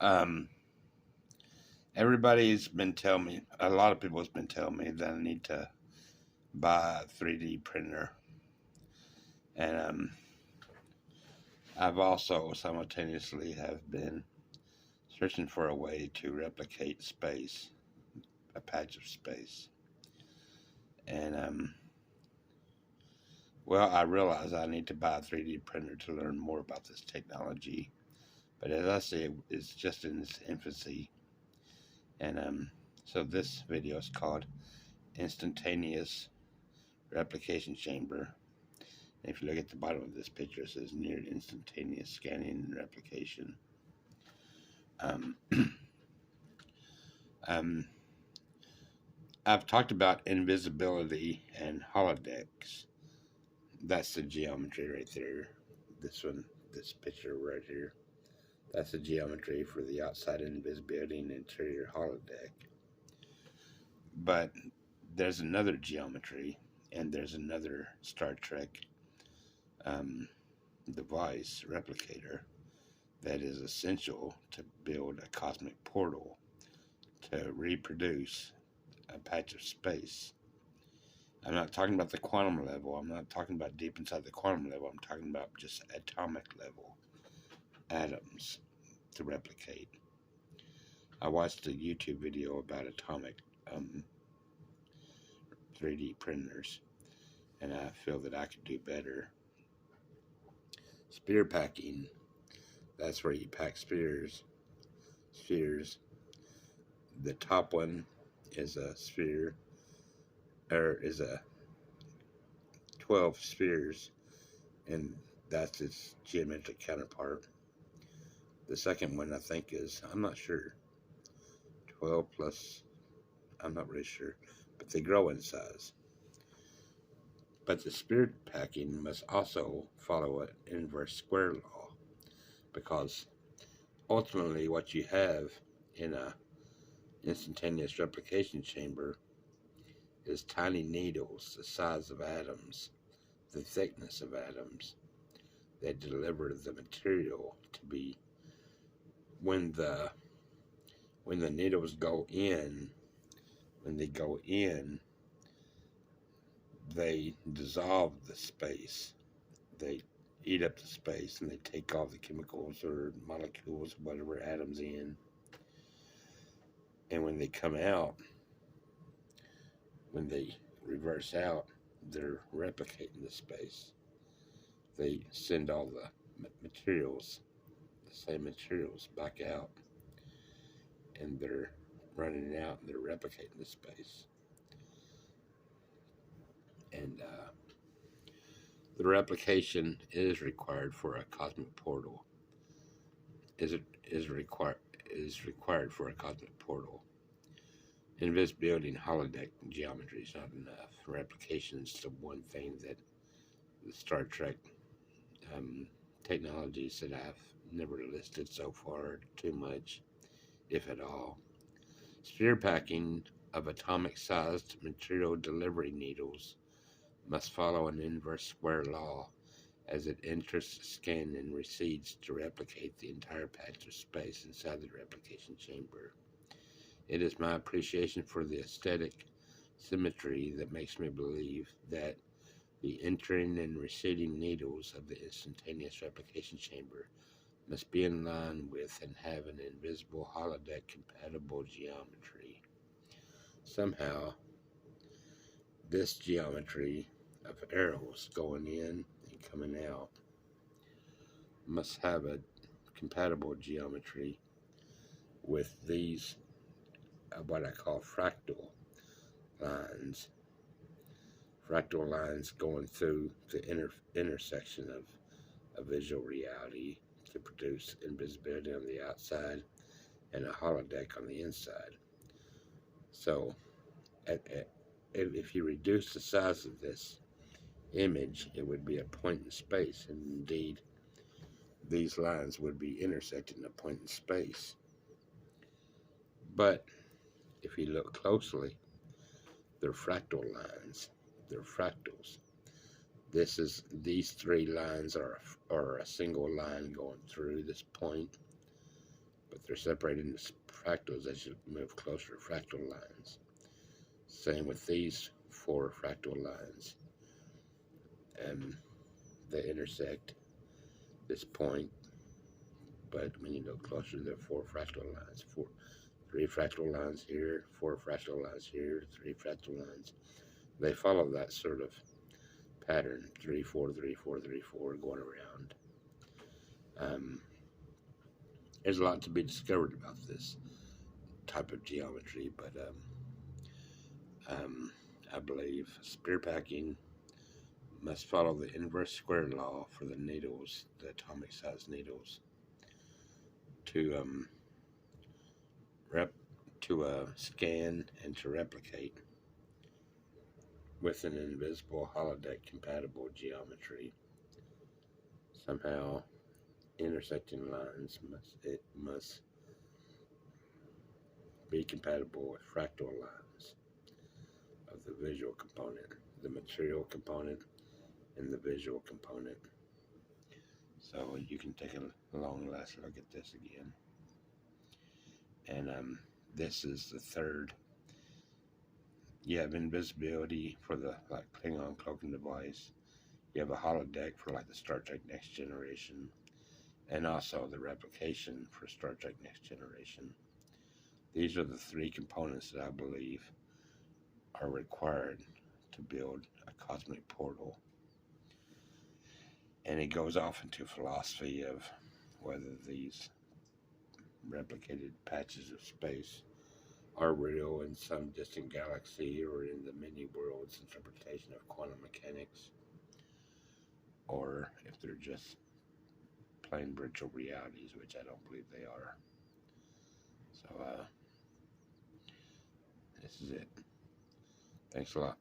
Um, Everybody's been telling me, a lot of people has been telling me that I need to buy a 3D printer. And I've also simultaneously have been searching for a way to replicate space, a patch of space. And well, I realize I need to buy a 3D printer to learn more about this technology. But as I say, it's just in its infancy. And so this video is called Instantaneous Replication Chamber. And if you look at the bottom of this picture, it says near-instantaneous scanning and replication. Um, I've talked about invisibility and holodecks. That's the geometry right there. This one, this picture right here. That's the geometry for the outside invisibility and interior holodeck. But there's another geometry, and there's another Star Trek device, replicator, that is essential to build a cosmic portal to reproduce a patch of space. I'm not talking about the quantum level. I'm not talking about deep inside the quantum level. I'm talking about just atomic level atoms to replicate. I watched a YouTube video about atomic 3D printers, and I feel that I could do better. Spear packing, that's where you pack spheres. The top one is a sphere, or is a 12 spheres, and that's its geometric counterpart. The second one, I think, is, I'm not sure, 12 plus, I'm not really sure, but they grow in size. But the spear packing must also follow an inverse square law, because ultimately what you have in a instantaneous replication chamber is tiny needles the size of atoms, the thickness of atoms, that deliver the material to be, when the needles go in, they dissolve the space. They eat up the space, and they take all the chemicals or molecules, whatever atoms in. And when they come out, when they reverse out, they're replicating the space. They send all the materials, the same materials, back out, and they're running out, and they're replicating the space. And the replication is required for a cosmic portal. Is required for a cosmic portal. Invisibility and holodeck geometry is not enough. Replication is the one thing that the Star Trek technologies that I've never listed so far too much, if at all. Sphere packing of atomic-sized material delivery needles must follow an inverse square law as it enters the skin and recedes to replicate the entire patch of space inside the replication chamber. It is my appreciation for the aesthetic symmetry that makes me believe that the entering and receding needles of the instantaneous replication chamber must be in line with and have an invisible holodeck compatible geometry. Somehow, this geometry of arrows going in and coming out must have a compatible geometry with these, what I call fractal lines. Fractal lines going through the intersection of a visual reality to produce invisibility on the outside and a holodeck on the inside. So, if you reduce the size of this image, it would be a point in space, and indeed, these lines would be intersecting a point in space. But if you look closely, they're fractal lines. They're fractals. These three lines are a single line going through this point, but they're separated into fractals as you move closer to fractal lines. Same with these 4 fractal lines. And they intersect this point, but when you go closer, there are 4 fractal lines. 3 fractal lines here, 4 fractal lines here, 3 fractal lines. They follow that sort of pattern, 3, 4, 3, 4, 3, 4, going around. There's a lot to be discovered about this type of geometry, but I believe spear packing must follow the inverse square law for the needles, the atomic size needles, to scan and to replicate with an invisible holodeck compatible geometry. Somehow, intersecting lines must be compatible with fractal lines of the visual component, the material component, and the visual component. So you can take a long last look at this again. And this is the third. You have invisibility for the Klingon cloaking device. You have a holodeck for the Star Trek Next Generation, and also the replication for Star Trek Next Generation. These are the 3 components that I believe are required to build a cosmic portal. And it goes off into philosophy of whether these replicated patches of space are real in some distant galaxy or in the many worlds interpretation of quantum mechanics, or if they're just plain virtual realities, which I don't believe they are. So this is it. Thanks a lot.